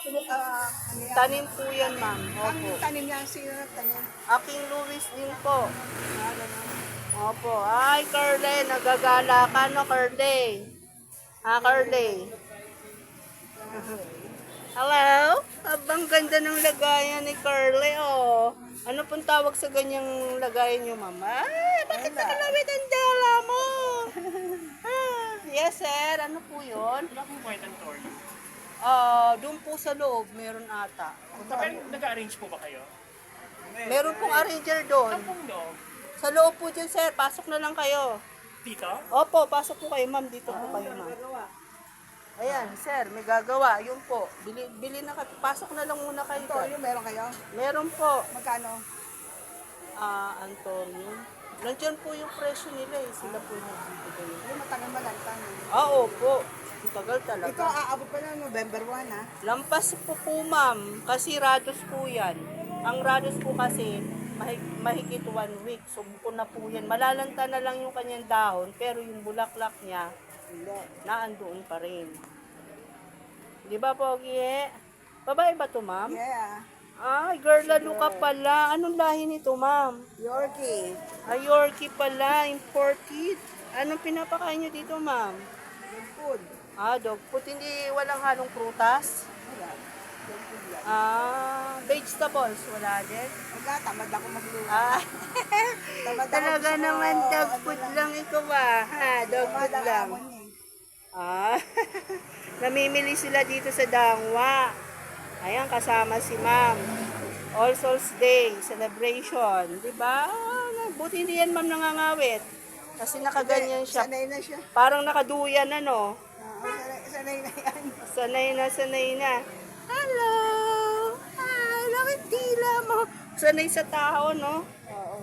Ano yan? Tanim po yan, ma'am. Ang Opo. tanim niya, sino nagtanim? Aking Luis din po. Ah, ganun. Opo. Ay, Curly, nagagala ka, no, Curly? Curly. Hello? Abang ganda ng lagayan ni Curly, oh. Ano pong tawag sa ganyang lagayan niyo, ma'am? Ay, bakit Wala. nakalawit ang dala mo? Yes, sir. Ano po yun? Wala pong white and torn. Doon po sa loob, meron ata. Pero nag-arrange po ba kayo? Meron pong arranger doon. Saan pong loob? Sa loob po dyan, sir. Pasok na lang kayo. Dito? Opo, pasok po kayo, ma'am. Dito po kayo, ma'am. Ayan, sir, may gagawa. Yun po. Bili na kayo. Pasok na lang muna kayo. Antonio, meron kayo? Meron po. Magkano? Antonio. Nandiyan po yung presyo nila eh. Sila po yung nagbibigay. Yung matagal malanta. Opo. Ang tagal talaga. Ito, aabot pa na November 1, ha? Lampas po, ma'am. Kasi rados po yan. Ang rados po kasi mahigit 1 week. So, buko na po yan. Malalanta na lang yung kanyang dahon. Pero yung bulaklak niya, Hindi. naandoon pa rin. Di ba, Pogi? Babae ba to, ma'am? Yeah. Ay, girl, lalo ka pala. Anong lahi nito, ma'am? Yorkie. Yorkie pala, imported. Anong pinapakain nyo dito, ma'am? Good food. Dog food. Hindi walang halong prutas? Wala. Good food lang. Vegetables. Wala din? Wala, tamad ako magluto. Tamad ako Talaga gusto ko, naman dog ano food lang. lang ikaw ah. Dog Tamad food ang lang. amon eh. Namimili sila dito sa Dangwa. Ayan, kasama si ma'am. All Souls Day celebration. Diba? Buti hindi yan ma'am nangangawit. Kasi nakaganyan siya. Sanay na siya. Parang nakaduyan ano. Sanay na yan. Sanay na. Hello! Ay, lakit tila mo. Sanay sa tao, no? Oo.